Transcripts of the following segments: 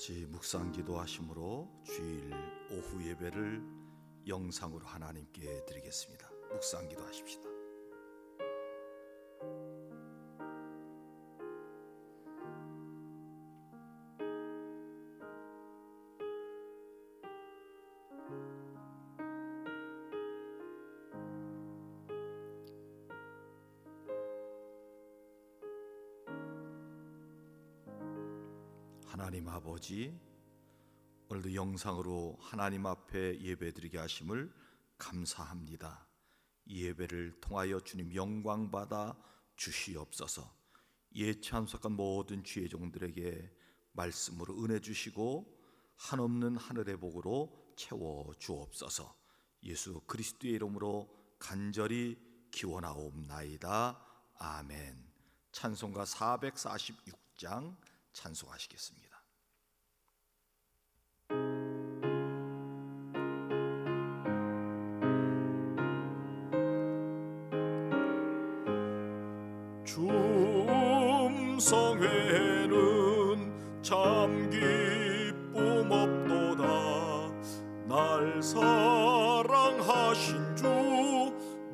같이 묵상 기도하심으로 주일 오후 예배를 영상으로 하나님께 드리겠습니다. 묵상 기도하십시다. 하나님 아버지, 오늘도 영상으로 하나님 앞에 예배드리게 하심을 감사합니다. 이 예배를 통하여 주님 영광 받아 주시옵소서. 이에 참석한 모든 주의 종들에게 말씀으로 은혜 주시고 한없는 하늘의 복으로 채워 주옵소서. 예수 그리스도의 이름으로 간절히 기원하옵나이다. 아멘. 찬송가 446장 찬송하시겠습니다. 주 음성회는 참 기쁨 없도다. 날 사랑하신 주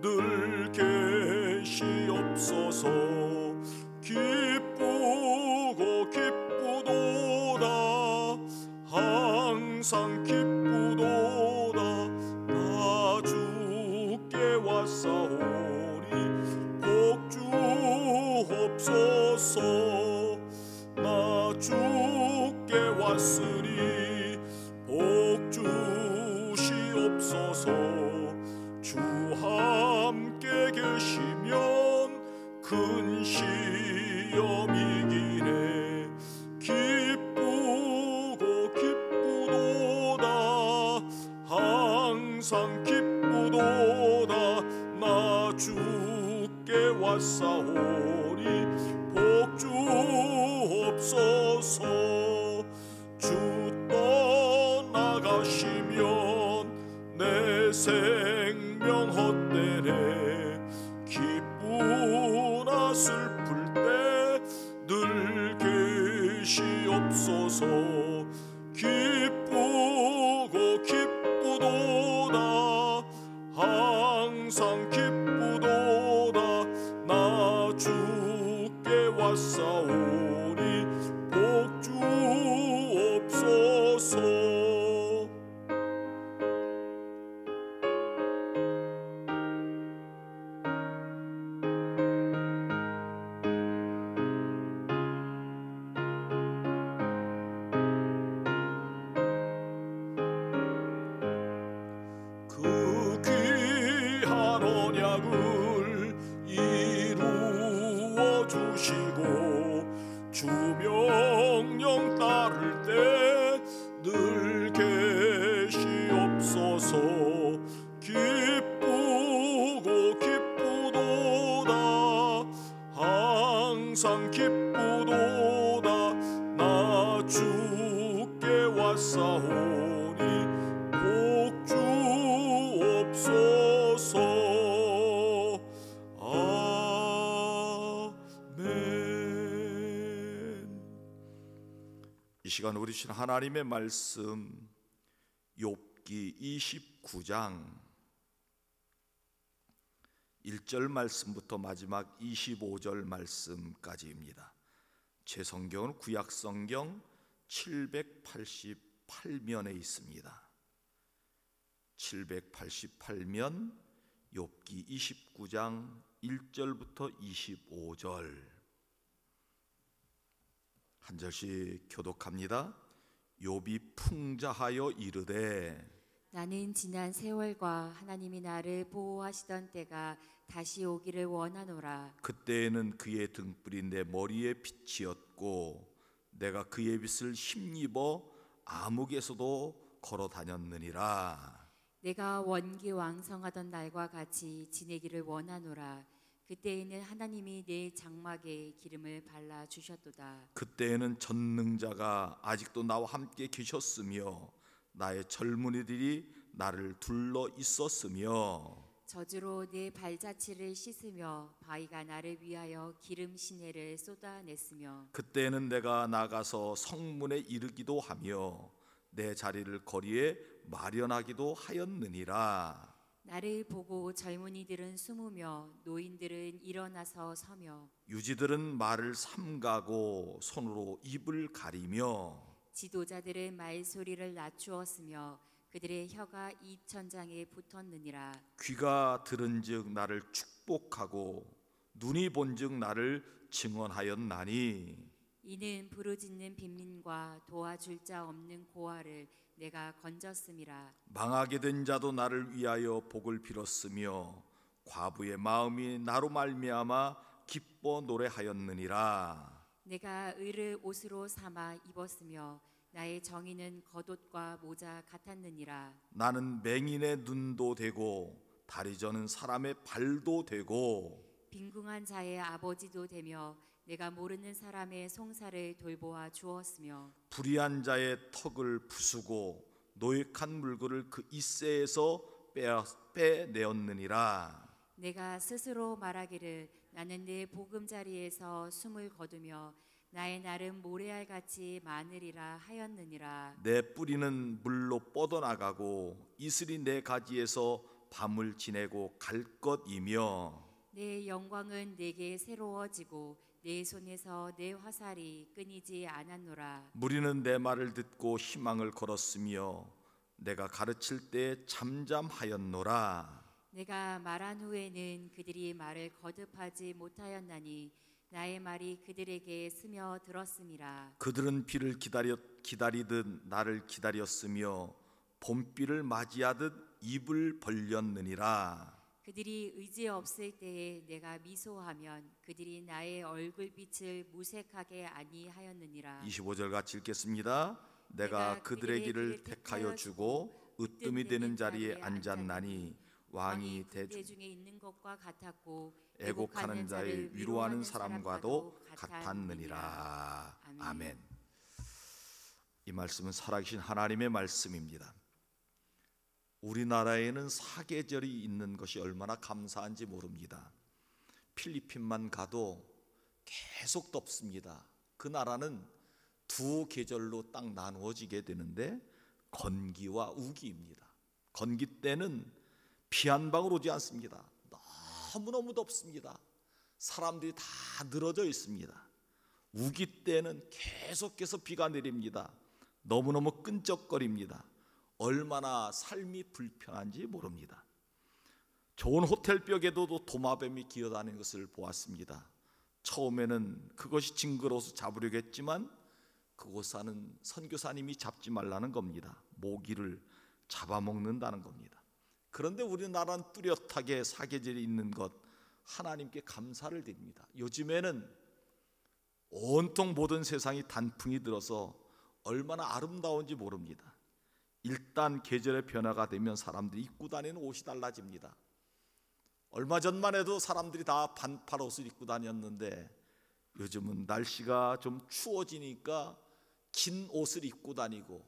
늘 계시옵소서. 기쁘고 기쁘도다. 항상 기쁘도다. 나 주께 왔사오니 복 주옵소서. 나 주께 왔으니 복 주시옵소서. 주 함께 계시면 큰 시험이기네. 기쁘고 기쁘도다. 항상 기쁘도다. 나 주께 왔사오니 복 주옵소서. 주 떠나가시면 내 생명 헛되네. 기쁘나 슬플 때 늘 계시옵소서. 기쁘고 기쁘도다. 항상 기쁘도다. 나 주께 왔사오니 복 주옵소서. 그 귀한 언약을 이루어 주시고 주 명령 따를 때 늘 계시옵소서. 기쁘고 기쁘도다. 항상 기쁘도다. 나 주께 왔사오니 복 주옵소서. 이 시간 우리 주신 하나님의 말씀 욥기 29장 1절 말씀부터 마지막 25절 말씀까지입니다. 제 성경은 구약성경 788면에 있습니다. 788면 욥기 29장 1절부터 25절 한 절씩 교독합니다. 욥이 풍자하여 이르되 나는 지난 세월과 하나님이 나를 보호하시던 때가 다시 오기를 원하노라. 그때에는 그의 등불이 내 머리에 빛이었고 내가 그의 빛을 힘입어 암흑에서도 걸어 다녔느니라. 내가 원기왕성하던 날과 같이 지내기를 원하노라. 그때에는 하나님이 내 장막에 기름을 발라 주셨도다. 그때에는 전능자가 아직도 나와 함께 계셨으며 나의 젊은이들이 나를 둘러 있었으며 저주로 내 발자취를 씻으며 바위가 나를 위하여 기름 시내를 쏟아냈으며 그때는 내가 나가서 성문에 이르기도 하며 내 자리를 거리에 마련하기도 하였느니라. 나를 보고 젊은이들은 숨으며 노인들은 일어나서 서며 유지들은 말을 삼가고 손으로 입을 가리며 지도자들은 말소리를 낮추었으며 그들의 혀가 이천장에 붙었느니라. 귀가 들은즉 나를 축복하고 눈이 본즉 나를 증언하였나니 이는 부르짖는 빈민과 도와줄 자 없는 고아를 내가 건졌음이라. 망하게 된 자도 나를 위하여 복을 빌었으며 과부의 마음이 나로 말미암아 기뻐 노래하였느니라. 내가 의를 옷으로 삼아 입었으며 나의 정의는 겉옷과 모자 같았느니라. 나는 맹인의 눈도 되고 다리 저는 사람의 발도 되고 빈궁한 자의 아버지도 되며 내가 모르는 사람의 송사를 돌보아 주었으며 불의한 자의 턱을 부수고 노획한 물건을 그 이새에서 빼내었느니라. 내가 스스로 말하기를 나는 내 보금자리에서 숨을 거두며 나의 날은 모래알같이 많으리라 하였느니라. 내 뿌리는 물로 뻗어나가고 이슬이 내 가지에서 밤을 지내고 갈 것이며 내 영광은 내게 새로워지고 내 손에서 내 화살이 끊이지 않았노라. 무리는 내 말을 듣고 희망을 걸었으며 내가 가르칠 때 잠잠하였노라. 내가 말한 후에는 그들이 말을 거듭하지 못하였나니 나의 말이 그들에게 스며들었음이라. 그들은 비를 기다리듯 나를 기다렸으며 봄비를 맞이하듯 입을 벌렸느니라. 그들이 의지 없을 때에 내가 미소하면 그들이 나의 얼굴빛을 무색하게 아니하였느니라. 25절 같이 읽겠습니다. 내가 그들의 길을 택하여 주고 으뜸이 되는 자리에 앉았나니 왕이 대중에 있는 것과 같았고 애곡하는 자를 위로하는 사람과도 같았느니라. 아멘. 이 말씀은 살아계신 하나님의 말씀입니다. 우리나라에는 사계절이 있는 것이 얼마나 감사한지 모릅니다. 필리핀만 가도 계속 덥습니다. 그 나라는 두 계절로 딱 나누어지게 되는데 건기와 우기입니다. 건기 때는 비 한 방울 오지 않습니다. 너무너무 덥습니다. 사람들이 다 늘어져 있습니다. 우기 때는 계속해서 비가 내립니다. 너무너무 끈적거립니다. 얼마나 삶이 불편한지 모릅니다. 좋은 호텔 벽에도 도마뱀이 기어다니는 것을 보았습니다. 처음에는 그것이 징그러워서 잡으려고 했지만 그곳 사는 선교사님이 잡지 말라는 겁니다. 모기를 잡아먹는다는 겁니다. 그런데 우리나라는 뚜렷하게 사계절이 있는 것 하나님께 감사를 드립니다. 요즘에는 온통 모든 세상이 단풍이 들어서 얼마나 아름다운지 모릅니다. 일단 계절의 변화가 되면 사람들이 입고 다니는 옷이 달라집니다. 얼마 전만 해도 사람들이 다 반팔 옷을 입고 다녔는데 요즘은 날씨가 좀 추워지니까 긴 옷을 입고 다니고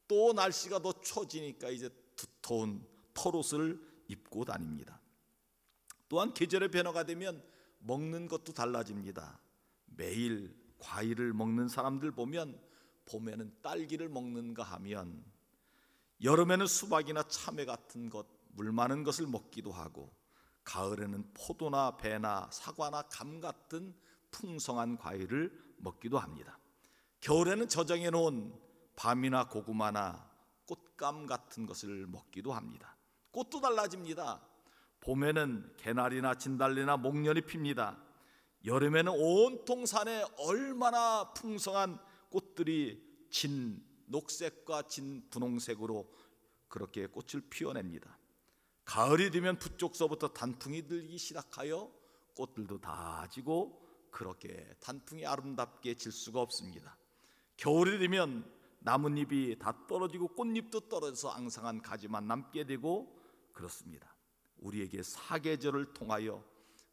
또 날씨가 더 추워지니까 이제 두터운 털옷을 입고 다닙니다. 또한 계절의 변화가 되면 먹는 것도 달라집니다. 매일 과일을 먹는 사람들 보면 봄에는 딸기를 먹는가 하면 여름에는 수박이나 참외 같은 것, 물 많은 것을 먹기도 하고 가을에는 포도나 배나 사과나 감 같은 풍성한 과일을 먹기도 합니다. 겨울에는 저장해 놓은 밤이나 고구마나 꽃감 같은 것을 먹기도 합니다. 꽃도 달라집니다. 봄에는 개나리나 진달래나 목련이 핍니다. 여름에는 온통 산에 얼마나 풍성한 꽃들이 진 녹색과 진 분홍색으로 그렇게 꽃을 피워냅니다. 가을이 되면 북쪽서부터 단풍이 들기 시작하여 꽃들도 다 지고 그렇게 단풍이 아름답게 질 수가 없습니다. 겨울이 되면 나뭇잎이 다 떨어지고 꽃잎도 떨어져서 앙상한 가지만 남게 되고 그렇습니다. 우리에게 사계절을 통하여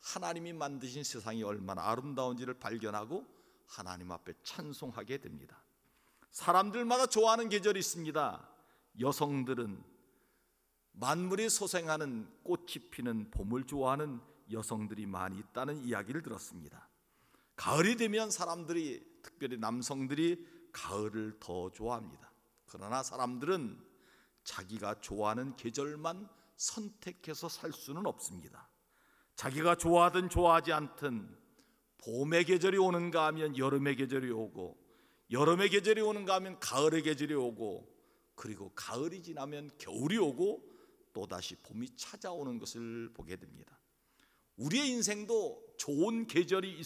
하나님이 만드신 세상이 얼마나 아름다운지를 발견하고 하나님 앞에 찬송하게 됩니다. 사람들마다 좋아하는 계절이 있습니다. 여성들은 만물이 소생하는 꽃이 피는 봄을 좋아하는 여성들이 많이 있다는 이야기를 들었습니다. 가을이 되면 사람들이, 특별히 남성들이 가을을 더 좋아합니다. 그러나 사람들은 자기가 좋아하는 계절만 선택해서 살 수는 없습니다. 자기가 좋아하든 좋아하지 않든 봄의 계절이 오는가 하면 여름의 계절이 오고, 여름의 계절이 오는가 하면 가을의 계절이 오고, 그리고 가을이 지나면 겨울이 오고 또다시 봄이 찾아오는 것을 보게 됩니다. 우리의 인생도 좋은 계절이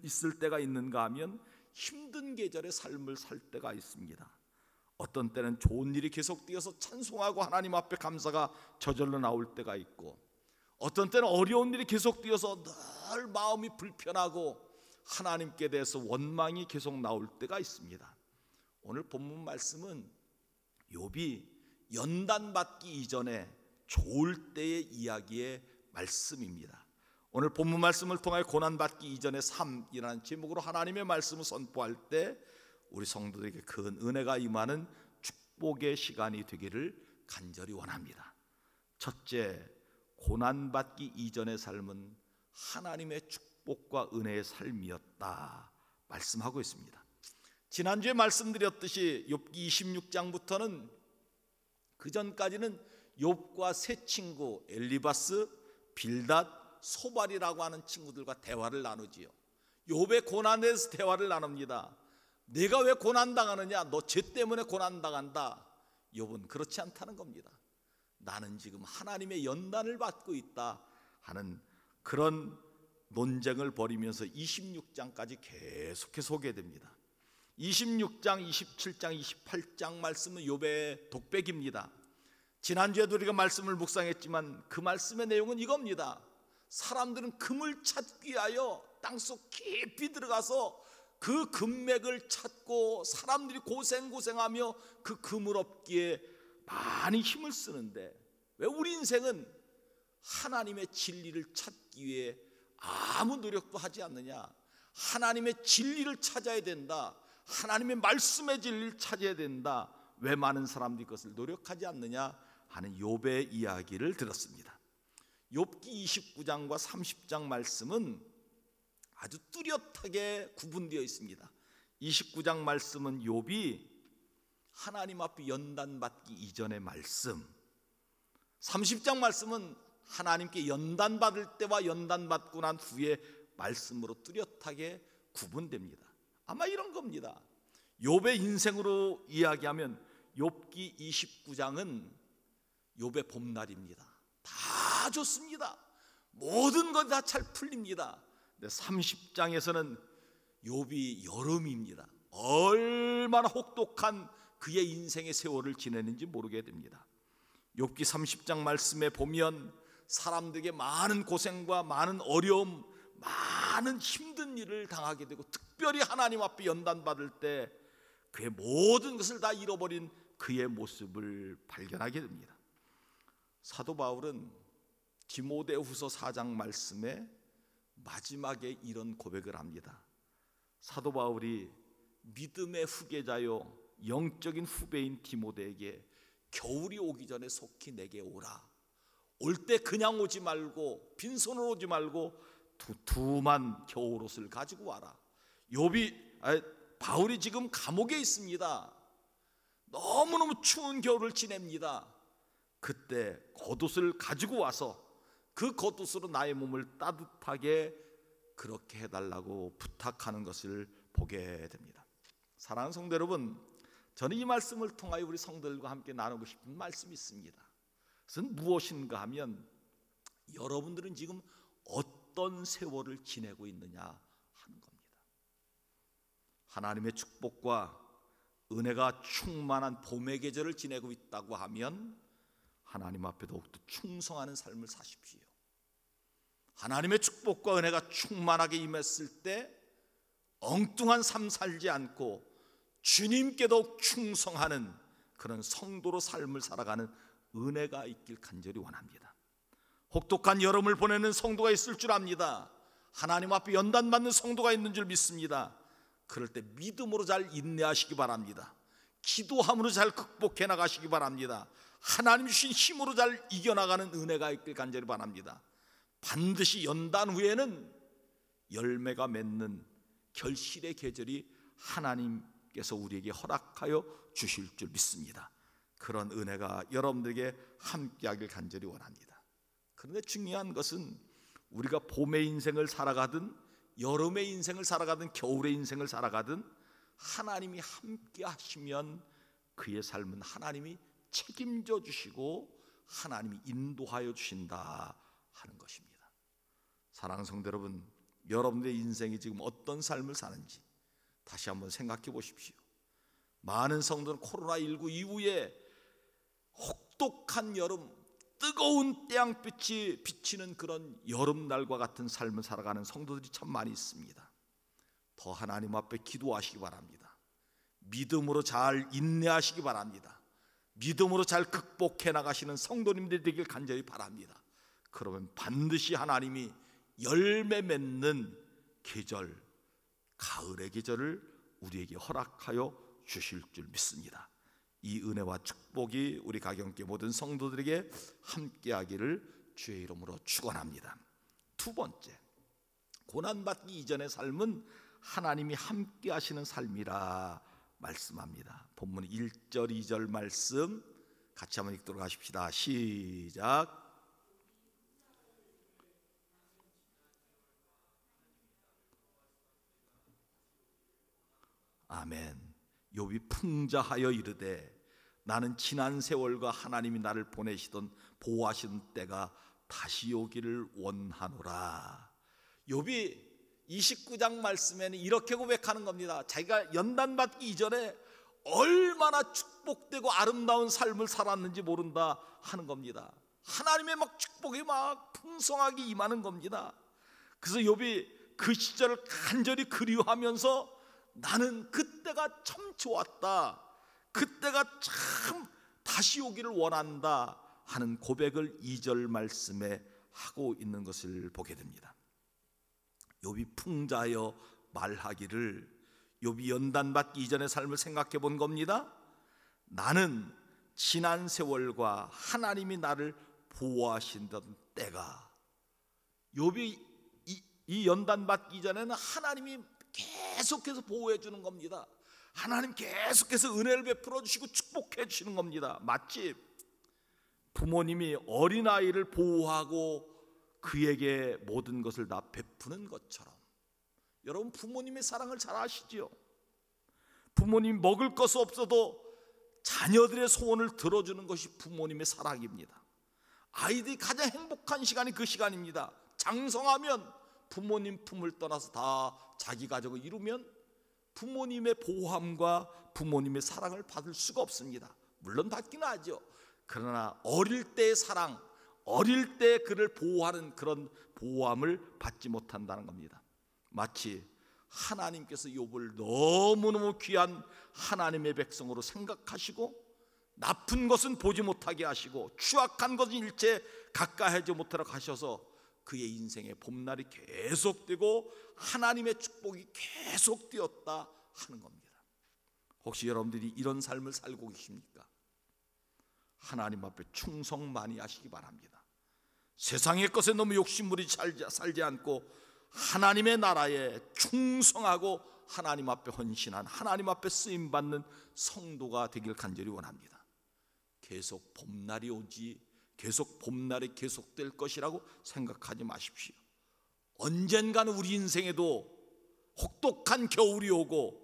있을 때가 있는가 하면 힘든 계절의 삶을 살 때가 있습니다. 어떤 때는 좋은 일이 계속되어서 찬송하고 하나님 앞에 감사가 저절로 나올 때가 있고, 어떤 때는 어려운 일이 계속되어서 늘 마음이 불편하고 하나님께 대해서 원망이 계속 나올 때가 있습니다. 오늘 본문 말씀은 욥이 연단 받기 이전에 좋을 때의 이야기의 말씀입니다. 오늘 본문 말씀을 통하여 고난 받기 이전의 삶이라는 제목으로 하나님의 말씀을 선포할 때 우리 성도들에게 큰 은혜가 임하는 축복의 시간이 되기를 간절히 원합니다. 첫째, 고난 받기 이전의 삶은 하나님의 축복과 은혜의 삶이었다 말씀하고 있습니다. 지난주에 말씀드렸듯이 욥기 26장부터는 그 전까지는 욥과 세 친구 엘리바스, 빌닷, 소발이라고 하는 친구들과 대화를 나누지요. 욥의 고난에 대해서 대화를 나눕니다. 내가 왜 고난당하느냐? 너 죄 때문에 고난당한다. 욥은 그렇지 않다는 겁니다. 나는 지금 하나님의 연단을 받고 있다 하는 그런 논쟁을 벌이면서 26장까지 계속해서 소개됩니다. 26장, 27장, 28장 말씀은 욥의 독백입니다. 지난주에도 우리가 말씀을 묵상했지만 그 말씀의 내용은 이겁니다. 사람들은 금을 찾기 위하여 땅속 깊이 들어가서 그 금맥을 찾고 사람들이 고생하며 그 금을 얻기에 많이 힘을 쓰는데, 왜 우리 인생은 하나님의 진리를 찾기 위해 아무 노력도 하지 않느냐? 하나님의 진리를 찾아야 된다. 하나님의 말씀의 진리를 찾아야 된다. 왜 많은 사람들이 그것을 노력하지 않느냐 하는 욥의 이야기를 들었습니다. 욥기 29장과 30장 말씀은 아주 뚜렷하게 구분되어 있습니다. 29장 말씀은 욥이 하나님 앞에 연단받기 이전의 말씀, 30장 말씀은 하나님께 연단받을 때와 연단받고 난 후의 말씀으로 뚜렷하게 구분됩니다. 아마 이런 겁니다. 욥의 인생으로 이야기하면 욥기 29장은 욥의 봄날입니다. 다 좋습니다. 모든 것 다 잘 풀립니다. 근데 30장에서는 욥이 여름입니다. 얼마나 혹독한 그의 인생의 세월을 지내는지 모르게 됩니다. 욥기 30장 말씀에 보면 사람들에게 많은 고생과 많은 어려움, 많은 힘든 일을 당하게 되고, 특별히 하나님 앞에 연단받을 때 그의 모든 것을 다 잃어버린 그의 모습을 발견하게 됩니다. 사도 바울은 디모데후서 4장 말씀에 마지막에 이런 고백을 합니다. 사도 바울이 믿음의 후계자요 영적인 후배인 디모데에게 겨울이 오기 전에 속히 내게 오라. 올 때 그냥 오지 말고 빈손으로 오지 말고 두툼한 겨울옷을 가지고 와라. 바울이 지금 감옥에 있습니다. 너무너무 추운 겨울을 지냅니다. 그때 겉옷을 가지고 와서 그 겉옷으로 나의 몸을 따뜻하게 그렇게 해달라고 부탁하는 것을 보게 됩니다. 사랑하는 성도 여러분, 저는 이 말씀을 통하여 우리 성도들과 함께 나누고 싶은 말씀이 있습니다. 그것은 무엇인가 하면, 여러분들은 지금 어떤 세월을 지내고 있느냐 하는 겁니다. 하나님의 축복과 은혜가 충만한 봄의 계절을 지내고 있다고 하면 하나님 앞에 더욱더 충성하는 삶을 사십시오. 하나님의 축복과 은혜가 충만하게 임했을 때 엉뚱한 삶 살지 않고 주님께 더욱 충성하는 그런 성도로 삶을 살아가는 은혜가 있길 간절히 원합니다. 혹독한 여름을 보내는 성도가 있을 줄 압니다. 하나님 앞에 연단받는 성도가 있는 줄 믿습니다. 그럴 때 믿음으로 잘 인내하시기 바랍니다. 기도함으로 잘 극복해 나가시기 바랍니다. 하나님 주신 힘으로 잘 이겨나가는 은혜가 있길 간절히 바랍니다. 반드시 연단 후에는 열매가 맺는 결실의 계절이 하나님께서 우리에게 허락하여 주실 줄 믿습니다. 그런 은혜가 여러분들에게 함께하길 간절히 원합니다. 그런데 중요한 것은 우리가 봄의 인생을 살아가든 여름의 인생을 살아가든 겨울의 인생을 살아가든 하나님이 함께 하시면 그의 삶은 하나님이 책임져 주시고 하나님이 인도하여 주신다 하는 것입니다. 사랑하는 성도 여러분, 여러분들의 인생이 지금 어떤 삶을 사는지 다시 한번 생각해 보십시오. 많은 성도는 코로나19 이후에 혹독한 여름, 뜨거운 태양빛이 비치는 그런 여름날과 같은 삶을 살아가는 성도들이 참 많이 있습니다. 더 하나님 앞에 기도하시기 바랍니다. 믿음으로 잘 인내하시기 바랍니다. 믿음으로 잘 극복해 나가시는 성도님들이 되길 간절히 바랍니다. 그러면 반드시 하나님이 열매 맺는 계절, 가을의 계절을 우리에게 허락하여 주실 줄 믿습니다. 이 은혜와 축복이 우리 가경교회 모든 성도들에게 함께하기를 주의 이름으로 축원합니다. 두 번째, 고난받기 이전의 삶은 하나님이 함께하시는 삶이라 말씀합니다. 본문 1절 2절 말씀 같이 한번 읽도록 하십시다. 시작. 아멘. 욥이 풍자하여 이르되 나는 지난 세월과 하나님이 나를 보내시던 보호하시던 때가 다시 오기를 원하노라. 욥이 29장 말씀에는 이렇게 고백하는 겁니다. 자기가 연단받기 이전에 얼마나 축복되고 아름다운 삶을 살았는지 모른다 하는 겁니다. 하나님의 막 축복이 막 풍성하게 임하는 겁니다. 그래서 욥이 그 시절을 간절히 그리워하면서 나는 그때가 참 좋았다, 그때가 참 다시 오기를 원한다 하는 고백을 2절 말씀에 하고 있는 것을 보게 됩니다. 욥이 풍자하여 말하기를, 욥이 연단받기 이전의 삶을 생각해 본 겁니다. 나는 지난 세월과 하나님이 나를 보호하신다던 때가, 욥이 이 연단받기 이전에는 하나님이 계속해서 보호해 주는 겁니다. 하나님 계속해서 은혜를 베풀어 주시고 축복해 주시는 겁니다. 마치 부모님이 어린아이를 보호하고 그에게 모든 것을 다 베푸는 것처럼, 여러분 부모님의 사랑을 잘 아시죠? 부모님이 먹을 것이 없어도 자녀들의 소원을 들어주는 것이 부모님의 사랑입니다. 아이들이 가장 행복한 시간이 그 시간입니다. 장성하면 부모님 품을 떠나서 다 자기 가족을 이루면 부모님의 보호함과 부모님의 사랑을 받을 수가 없습니다. 물론 받기는 하죠. 그러나 어릴 때의 사랑, 어릴 때 그를 보호하는 그런 보호함을 받지 못한다는 겁니다. 마치 하나님께서 욥을 너무너무 귀한 하나님의 백성으로 생각하시고 나쁜 것은 보지 못하게 하시고 추악한 것은 일체 가까이 하지 못하도록 하셔서 그의 인생의 봄날이 계속되고 하나님의 축복이 계속되었다 하는 겁니다. 혹시 여러분들이 이런 삶을 살고 계십니까? 하나님 앞에 충성 많이 하시기 바랍니다. 세상의 것에 너무 욕심부리 살지 않고 하나님의 나라에 충성하고 하나님 앞에 헌신한, 하나님 앞에 쓰임받는 성도가 되길 간절히 원합니다. 계속 봄날이 오지, 계속 봄날이 계속될 것이라고 생각하지 마십시오. 언젠가는 우리 인생에도 혹독한 겨울이 오고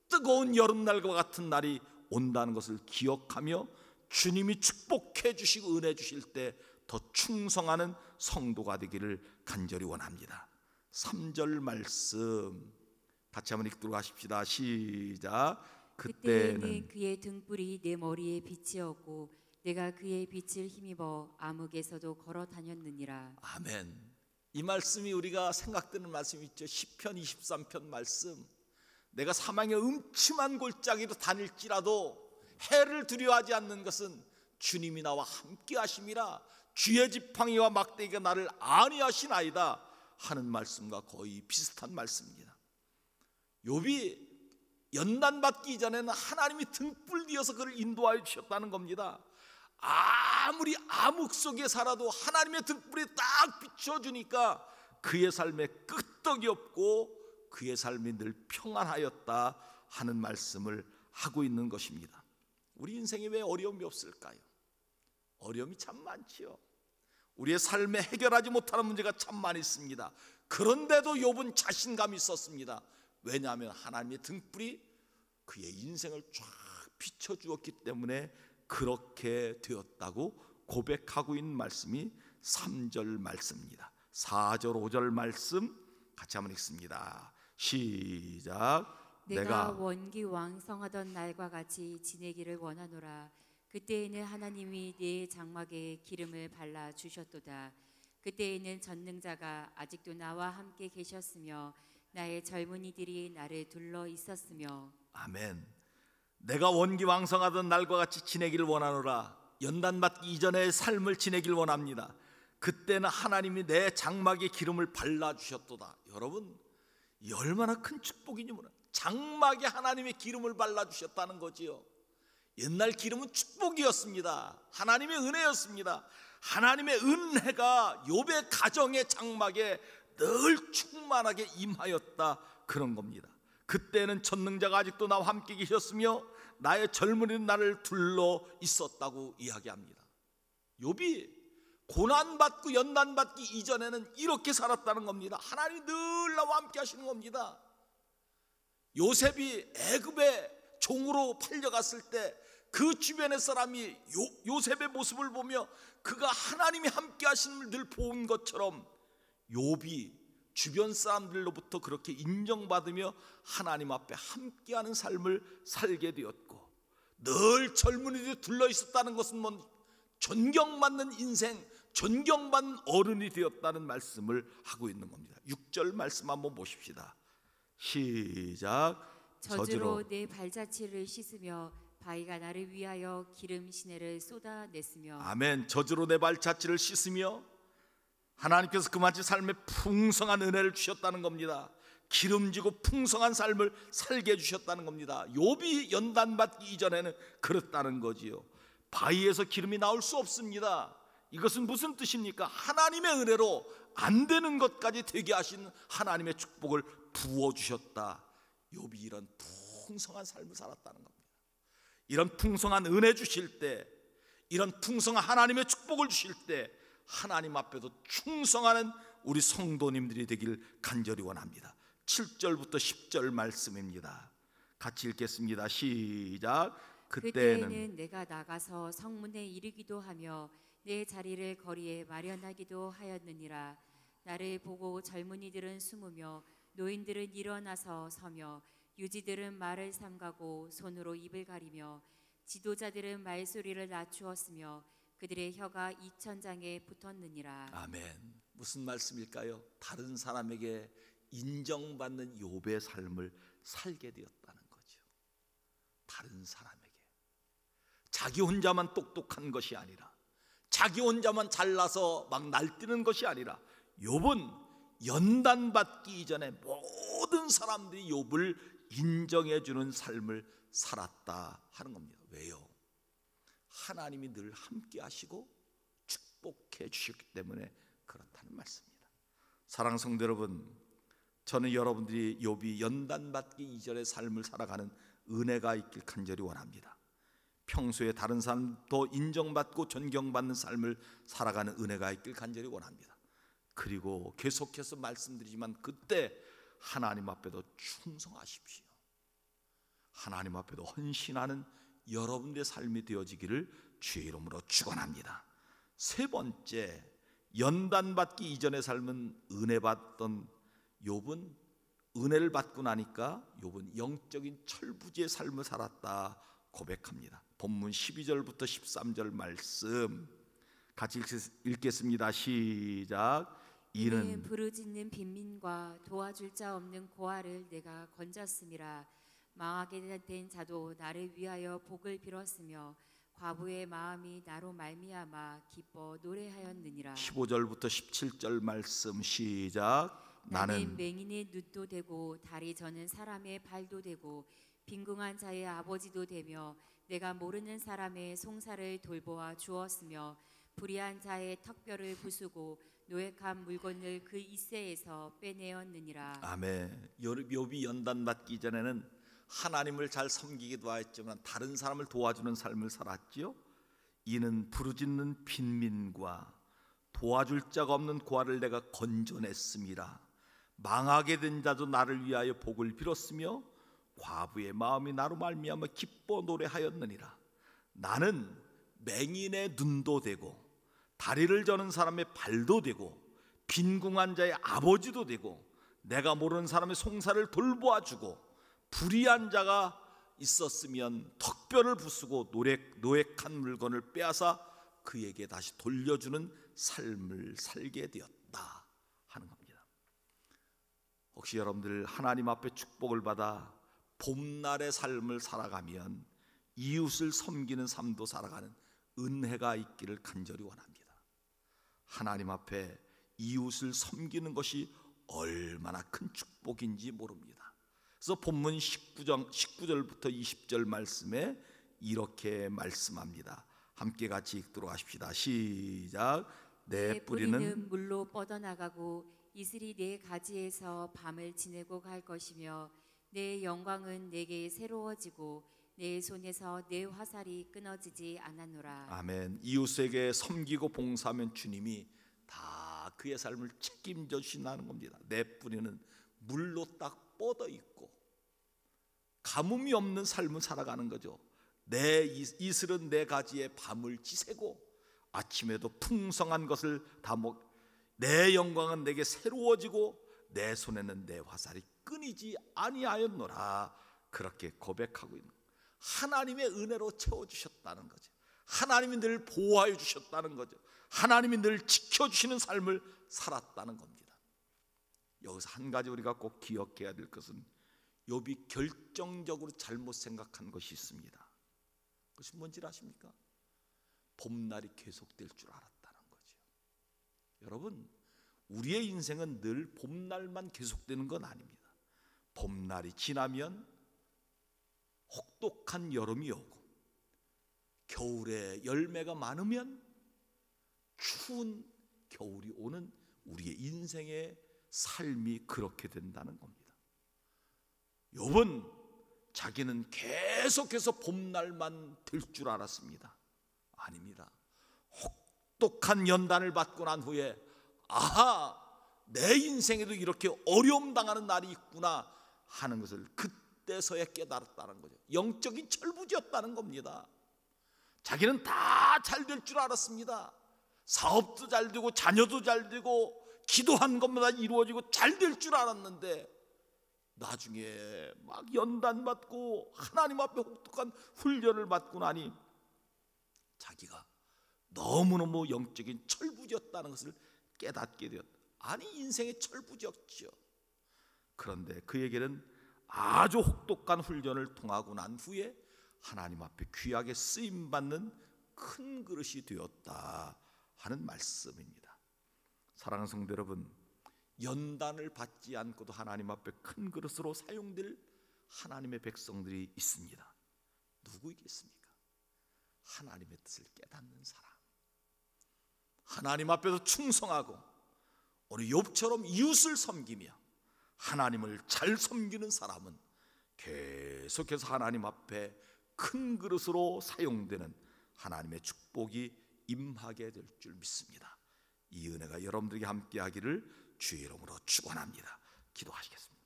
뜨거운 여름날과 같은 날이 온다는 것을 기억하며 주님이 축복해 주시고 은혜 주실 때 더 충성하는 성도가 되기를 간절히 원합니다. 3절 말씀 같이 한번 읽도록 하십시다. 시작. 그때에는 그의 등불이 내 머리에 빛이었고 내가 그의 빛을 힘입어 암흑에서도 걸어 다녔느니라. 아멘. 이 말씀이 우리가 생각되는 말씀이 있죠. 시편 23편 말씀. 내가 사망의 음침한 골짜기로 다닐지라도 해를 두려워하지 않는 것은 주님이 나와 함께 하심이라. 주의 지팡이와 막대기가 나를 안위하시나이다 하는 말씀과 거의 비슷한 말씀입니다. 욥이 연단받기 이전에는 하나님이 등불 뒤어서 그를 인도하여 주셨다는 겁니다. 아무리 암흑 속에 살아도 하나님의 등불이 딱 비춰주니까 그의 삶에 끄떡이 없고 그의 삶이 늘 평안하였다 하는 말씀을 하고 있는 것입니다. 우리 인생에 왜 어려움이 없을까요? 어려움이 참 많지요. 우리의 삶에 해결하지 못하는 문제가 참 많이 있습니다. 그런데도 욥은 자신감이 있었습니다. 왜냐하면 하나님의 등불이 그의 인생을 쫙 비춰주었기 때문에 그렇게 되었다고 고백하고 있는 말씀이 3절 말씀입니다. 4절 5절 말씀 같이 한번 읽습니다. 시작. 내가 원기 왕성하던 날과 같이 지내기를 원하노라. 그때에는 하나님이 내 장막에 기름을 발라 주셨도다. 그때에는 전능자가 아직도 나와 함께 계셨으며 나의 젊은이들이 나를 둘러 있었으며. 아멘. 내가 원기왕성하던 날과 같이 지내기를 원하노라. 연단받기 이전의 삶을 지내길 원합니다. 그때는 하나님이 내 장막에 기름을 발라주셨도다. 여러분, 이 얼마나 큰 축복이니 뭐라. 장막에 하나님의 기름을 발라주셨다는 거지요. 옛날 기름은 축복이었습니다. 하나님의 은혜였습니다. 하나님의 은혜가 욥의 가정의 장막에 늘 충만하게 임하였다, 그런 겁니다. 그때는 전능자가 아직도 나와 함께 계셨으며 나의 젊은이는 나를 둘러 있었다고 이야기합니다. 욥이 고난받고 연단받기 이전에는 이렇게 살았다는 겁니다. 하나님이 늘 나와 함께 하시는 겁니다. 요셉이 애굽의 종으로 팔려갔을 때 그 주변의 사람이 요셉의 모습을 보며 그가 하나님이 함께 하심을 늘 본 것처럼 욥이 주변 사람들로부터 그렇게 인정받으며 하나님 앞에 함께하는 삶을 살게 되었고, 늘 젊은이들이 둘러 있었다는 것은 존경받는 인생, 존경받는 어른이 되었다는 말씀을 하고 있는 겁니다. 6절 말씀 한번 보십시다. 시작. 저주로 내 발자취를 씻으며 바위가 나를 위하여 기름 시내를 쏟아냈으며. 아멘. 저주로 내 발자취를 씻으며, 하나님께서 그마치 삶에 풍성한 은혜를 주셨다는 겁니다. 기름지고 풍성한 삶을 살게 해주셨다는 겁니다. 욥이 연단받기 이전에는 그렇다는 거지요. 바위에서 기름이 나올 수 없습니다. 이것은 무슨 뜻입니까? 하나님의 은혜로 안 되는 것까지 되게 하신 하나님의 축복을 부어주셨다. 욥이 이런 풍성한 삶을 살았다는 겁니다. 이런 풍성한 은혜 주실 때, 이런 풍성한 하나님의 축복을 주실 때 하나님 앞에도 충성하는 우리 성도님들이 되길 간절히 원합니다. 7절부터 10절 말씀입니다. 같이 읽겠습니다. 시작. 그때에는 내가 나가서 성문에 이르기도 하며 내 자리를 거리에 마련하기도 하였느니라. 나를 보고 젊은이들은 숨으며 노인들은 일어나서 서며 유지들은 말을 삼가고 손으로 입을 가리며 지도자들은 말소리를 낮추었으며 그들의 혀가 이천장에 붙었느니라. 아멘. 무슨 말씀일까요? 다른 사람에게 인정받는 욥의 삶을 살게 되었다는 거죠. 다른 사람에게. 자기 혼자만 똑똑한 것이 아니라, 자기 혼자만 잘나서 막 날뛰는 것이 아니라, 욥은 연단받기 이전에 모든 사람들이 욥을 인정해주는 삶을 살았다 하는 겁니다. 왜요? 하나님이 늘 함께 하시고 축복해 주셨기 때문에 그렇다는 말씀입니다. 사랑하는 성도 여러분, 저는 여러분들이 욥이 연단받기 이전의 삶을 살아가는 은혜가 있길 간절히 원합니다. 평소에 다른 사람도 인정받고 존경받는 삶을 살아가는 은혜가 있길 간절히 원합니다. 그리고 계속해서 말씀드리지만 그때 하나님 앞에도 충성하십시오. 하나님 앞에도 헌신하는 여러분들의 삶이 되어지기를 주의 이름으로 축원합니다. 세 번째, 연단받기 이전의 삶은 은혜 받던 욥은 은혜를 받고 나니까 욥은 영적인 철부지의 삶을 살았다 고백합니다. 본문 12절부터 13절 말씀 같이 읽겠습니다. 시작. 이는 부르짖는 빈민과 도와줄 자 없는 고아를 내가 건졌음이라. 망하게 된 자도 나를 위하여 복을 빌었으며 과부의 마음이 나로 말미암아 기뻐 노래하였느니라. 15절부터 17절 말씀 시작. 나는 맹인의 눈도 되고 다리 저는 사람의 발도 되고 빈궁한 자의 아버지도 되며 내가 모르는 사람의 송사를 돌보아 주었으며 불의한 자의 턱뼈를 부수고 노획한 물건을 그 이새에서 빼내었느니라. 아멘. 욥이 연단 받기 전에는 하나님을 잘 섬기기도 하였지만 다른 사람을 도와주는 삶을 살았지요. 이는 부르짖는 빈민과 도와줄 자가 없는 고아를 내가 건져냈음이라. 망하게 된 자도 나를 위하여 복을 빌었으며 과부의 마음이 나로 말미암아 기뻐 노래하였느니라. 나는 맹인의 눈도 되고 다리를 저는 사람의 발도 되고 빈궁한 자의 아버지도 되고 내가 모르는 사람의 송사를 돌보아 주고 불의한 자가 있었으면 턱뼈를 부수고 노획한 물건을 빼앗아 그에게 다시 돌려주는 삶을 살게 되었다 하는 겁니다. 혹시 여러분들 하나님 앞에 축복을 받아 봄날의 삶을 살아가면 이웃을 섬기는 삶도 살아가는 은혜가 있기를 간절히 원합니다. 하나님 앞에 이웃을 섬기는 것이 얼마나 큰 축복인지 모릅니다. 그래서 본문 19절부터 20절 말씀에 이렇게 말씀합니다. 함께 같이 읽도록 하십시다. 시작. 내 뿌리는 물로 뻗어나가고 이슬이 내 가지에서 밤을 지내고 갈 것이며 내 영광은 내게 새로워지고 내 손에서 내 화살이 끊어지지 않았노라. 아멘. 이웃에게 섬기고 봉사하면 주님이 다 그의 삶을 책임져 주신다는 겁니다. 내 뿌리는 물로 딱 뻗어 있고 가뭄이 없는 삶을 살아가는 거죠. 내 이슬은 내 가지에 밤을 지새고 아침에도 풍성한 것을 다 먹. 내 영광은 내게 새로워지고 내 손에는 내 화살이 끊이지 아니하였노라. 그렇게 고백하고 있는 거예요. 하나님의 은혜로 채워주셨다는 거죠. 하나님이 늘 보호하여 주셨다는 거죠. 하나님이 늘 지켜주시는 삶을 살았다는 겁니다. 여기서 한 가지 우리가 꼭 기억해야 될 것은 욥이 결정적으로 잘못 생각한 것이 있습니다. 그것이 뭔지 아십니까? 봄날이 계속될 줄 알았다는 거죠. 여러분, 우리의 인생은 늘 봄날만 계속되는 건 아닙니다. 봄날이 지나면 혹독한 여름이 오고 겨울에 열매가 많으면 추운 겨울이 오는 우리의 인생의 삶이 그렇게 된다는 겁니다. 욥은 자기는 계속해서 봄날만 될 줄 알았습니다. 아닙니다. 혹독한 연단을 받고 난 후에 아하, 내 인생에도 이렇게 어려움 당하는 날이 있구나 하는 것을 그때서야 깨달았다는 거죠. 영적인 철부지였다는 겁니다. 자기는 다 잘 될 줄 알았습니다. 사업도 잘 되고 자녀도 잘 되고 기도한 것마다 이루어지고 잘 될 줄 알았는데 나중에 막 연단 받고 하나님 앞에 혹독한 훈련을 받고 나니 자기가 너무너무 영적인 철부지였다는 것을 깨닫게 되었다. 아니, 인생의 철부지였죠. 그런데 그에게는 아주 혹독한 훈련을 통하고 난 후에 하나님 앞에 귀하게 쓰임받는 큰 그릇이 되었다 하는 말씀입니다. 사랑하는 성도 여러분, 연단을 받지 않고도 하나님 앞에 큰 그릇으로 사용될 하나님의 백성들이 있습니다. 누구이겠습니까? 하나님의 뜻을 깨닫는 사람, 하나님 앞에서 충성하고 우리 욥처럼 이웃을 섬기며 하나님을 잘 섬기는 사람은 계속해서 하나님 앞에 큰 그릇으로 사용되는 하나님의 축복이 임하게 될 줄 믿습니다. 이 은혜가 여러분들에게 함께하기를 주의 이름으로 축원합니다. 기도하시겠습니다.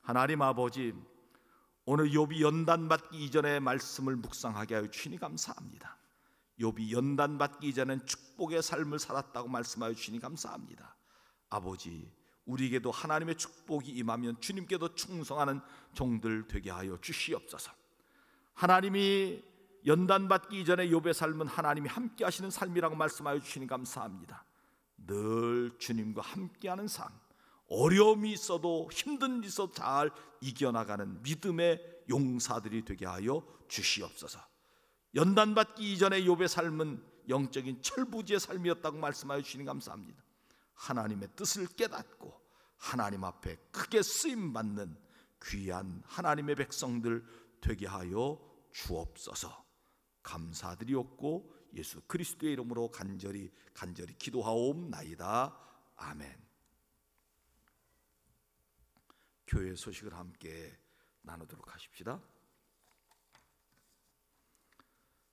하나님 아버지, 오늘 욥이 연단받기 이전의 말씀을 묵상하게 하여 주시니 감사합니다. 욥이 연단받기 이전엔 축복의 삶을 살았다고 말씀하여 주시니 감사합니다. 아버지, 우리에게도 하나님의 축복이 임하면 주님께도 충성하는 종들 되게 하여 주시옵소서. 하나님이 연단받기 이전에 욥의 삶은 하나님이 함께 하시는 삶이라고 말씀하여 주시니 감사합니다. 늘 주님과 함께하는 삶, 어려움이 있어도 힘든 일이 있어도 잘 이겨나가는 믿음의 용사들이 되게 하여 주시옵소서. 연단받기 이전에 욥의 삶은 영적인 철부지의 삶이었다고 말씀하여 주시니 감사합니다. 하나님의 뜻을 깨닫고 하나님 앞에 크게 쓰임받는 귀한 하나님의 백성들 되게 하여 주옵소서. 감사드리옵고 예수 그리스도의 이름으로 간절히 기도하옵나이다. 아멘. 교회 소식을 함께 나누도록 하십시다.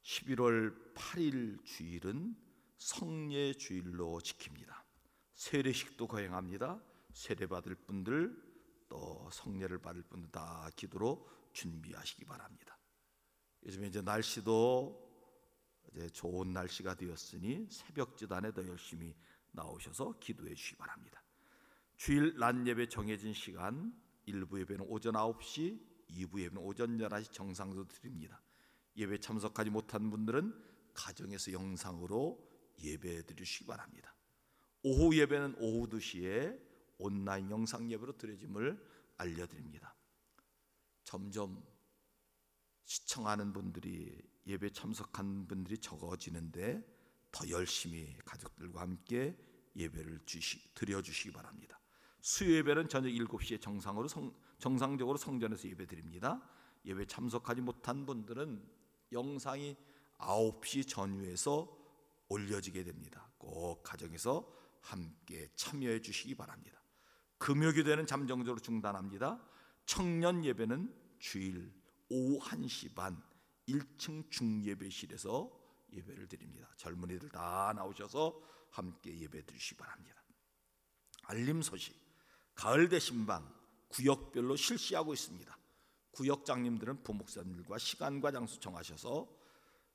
11월 8일 주일은 성례 주일로 지킵니다. 세례식도 거행합니다. 세례 받을 분들 또 성례를 받을 분들 다 기도로 준비하시기 바랍니다. 요즘에 이제 날씨도 이제 좋은 날씨가 되었으니 새벽지단에 더 열심히 나오셔서 기도해 주시기 바랍니다. 주일 낮 예배 정해진 시간 1부 예배는 오전 9시, 2부 예배는 오전 11시 정상으로 드립니다. 예배 참석하지 못한 분들은 가정에서 영상으로 예배 드리시기 바랍니다. 오후 예배는 오후 2시에 온라인 영상 예배로 드려짐을 알려드립니다. 점점 시청하는 분들이, 예배 참석한 분들이 적어지는데 더 열심히 가족들과 함께 예배를 드려주시기 바랍니다. 수요 예배는 저녁 7시에 정상적으로 성전에서 예배 드립니다. 예배 참석하지 못한 분들은 영상이 9시 전후에서 올려지게 됩니다. 꼭 가정에서 함께 참여해 주시기 바랍니다. 금요기도는 잠정적으로 중단합니다. 청년 예배는 주일 오후 1시 반 1층 중예배실에서 예배를 드립니다. 젊은이들 다 나오셔서 함께 예배 드리시기 바랍니다. 알림 소식, 가을 대신방 구역별로 실시하고 있습니다. 구역장님들은 부목사님들과 시간과 장소 정하셔서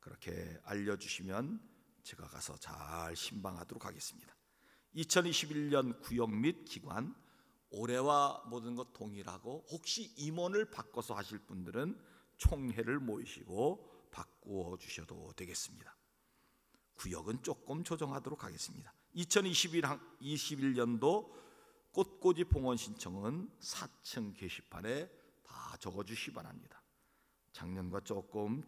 그렇게 알려주시면 제가 가서 잘 신방하도록 하겠습니다. 2021년 구역 및 기관 올해와 모든 것 동일하고 혹시 임원을 바꿔서 하실 분들은 총회를 모이시고 바꾸어 주셔도 되겠습니다. 구역은 조금 조정하도록 하겠습니다. 2021년도 꽃꽂이 봉헌 신청은 4층 게시판에 다 적어주시기 바랍니다. 작년과 조금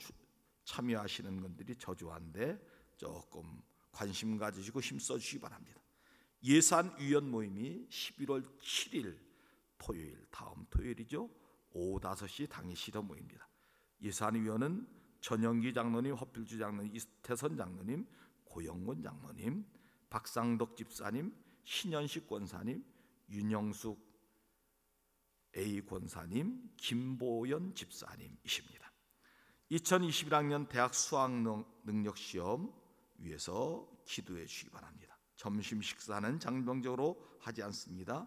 참여하시는 분들이 저조한데 조금 관심 가지시고 힘써주시기 바랍니다. 예산위원 모임이 11월 7일 토요일, 다음 토요일이죠. 오후 5시 당일시도 모입니다. 예산위원은 전영기 장로님, 허필주 장로님, 이태선 장로님, 고영곤 장로님, 박상덕 집사님, 신현식 권사님, 윤영숙 A 권사님, 김보연 집사님이십니다. 2021학년 대학 수학능력시험 위해서 기도해 주시기 바랍니다. 점심 식사는 장병적으로 하지 않습니다.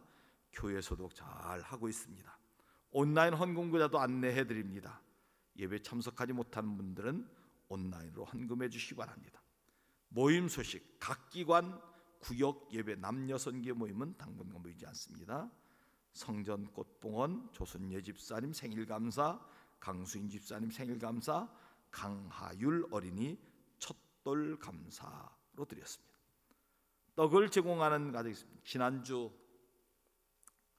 교회 소독 잘 하고 있습니다. 온라인 헌금구자도 안내해 드립니다. 예배 참석하지 못한 분들은 온라인으로 헌금해 주시기 바랍니다. 모임 소식, 각 기관 구역 예배 남녀 선교 모임은 당분간 모이지 않습니다. 성전 꽃봉헌, 조순예 집사님 생일 감사, 강수인 집사님 생일 감사, 강하율 어린이 첫돌 감사로 드렸습니다. 떡을 제공하는 가족이 있습니다. 지난주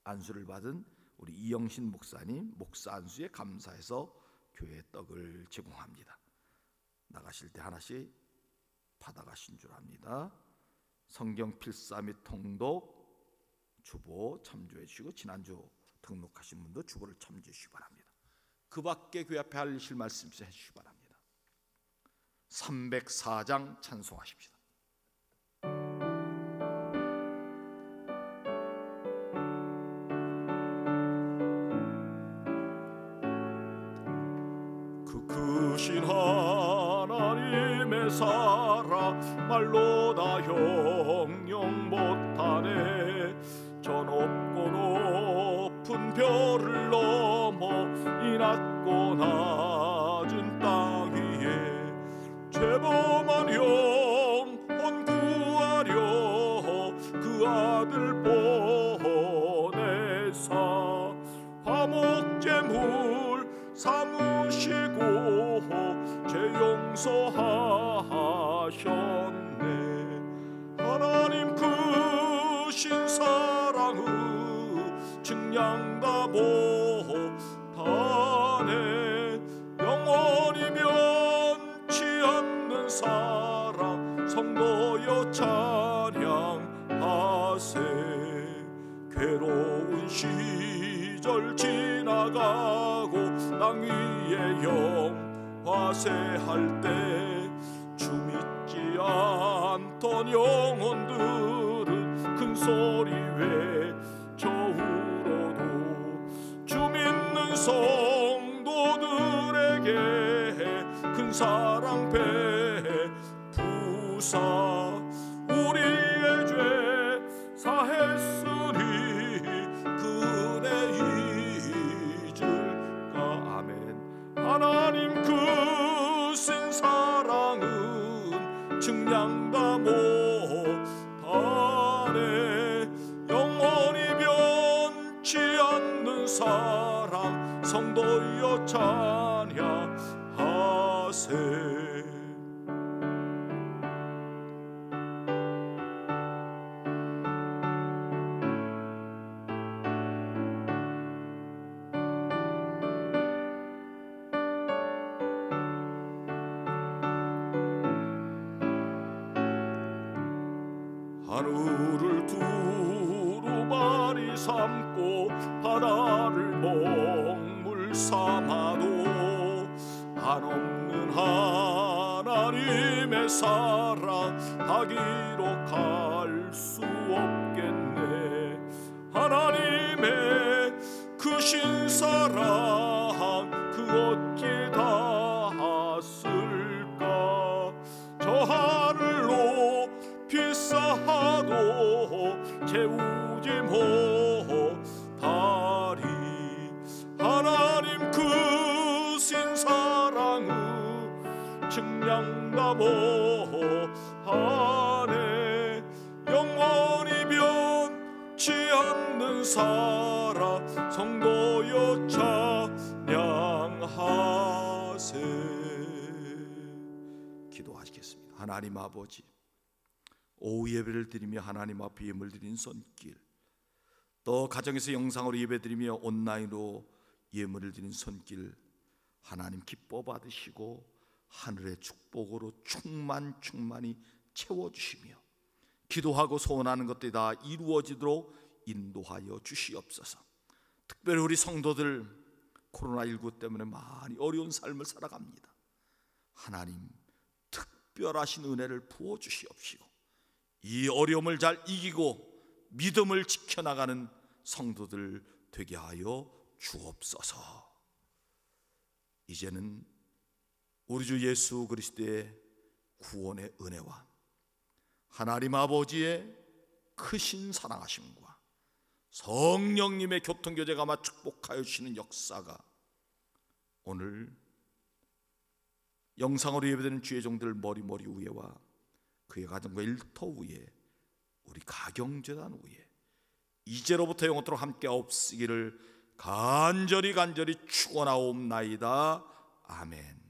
안수를 받은 우리 이영신 목사님 목사 안수에 감사해서 교회에 떡을 제공합니다. 나가실 때 하나씩 받아가신 줄 압니다. 성경 필사 및 통독 주보 참조해 주시고 지난주 등록하신 분도 주보를 참조해 주시기 바랍니다. 그 밖에 교회 앞에 하실 말씀 해 주시기 바랍니다. 304장 찬송하십시다. 크신 하나님의 사랑 말로 다 형용 못하네. 저 높고 높은 별을 넘어 이 낮고 낮은 땅 위에 죄범한 영혼 구하려 그 아들 보내사 화목제물 삼으시고 죄 용서하셨네. 하나님 크신 사랑의 증량다 못하네. 영원히 면치 않는 사랑 성도여 찬양하세. 괴로운 시절 지나가고 땅 위에 맹세할 때 주 믿지 않던 영혼들은 큰 소리 외쳐울어도 주 믿는 성도들에게 큰 사랑 베푸사 우리의 죄 사했으니 그네 잊을까. 아멘. 하나님 크신 사랑은 측량다 못하네. 영원히 변치 않는 사랑 성도여 찬양하세. 하늘을 두루마리 삼고 바다를 먹물 삼아도 한없는 하나님의 사랑 다 기록할 수 없겠네. 하나님의 크신 사랑 그 어찌 닿았을까. 저 하늘로 비싸도 채우지 못하리. 하나님 크신 사랑은 측량다 못하네. 영원히 변치 않는 사랑 성도여 찬양하세. 기도하시겠습니다. 하나님 아버지, 오후 예배를 드리며 하나님 앞에 예물 드린 손길, 또 가정에서 영상으로 예배드리며 온라인으로 예물을 드린 손길 하나님 기뻐 받으시고 하늘의 축복으로 충만히 채워주시며 기도하고 소원하는 것들이 다 이루어지도록 인도하여 주시옵소서. 특별히 우리 성도들 코로나19 때문에 많이 어려운 삶을 살아갑니다. 하나님 특별하신 은혜를 부어주시옵시고 이 어려움을 잘 이기고 믿음을 지켜나가는 성도들 되게 하여 주옵소서. 이제는 우리 주 예수 그리스도의 구원의 은혜와 하나님 아버지의 크신 사랑하심과 성령님의 교통교제가 마 축복하여 주시는 역사가 오늘 영상으로 예배드리는 주의 종들 머리 위에와 그의 가정과 일터 위에 우리 가경재단 위에 이제로부터 영원토록 함께 없으기를 간절히 축원하옵나이다. 아멘.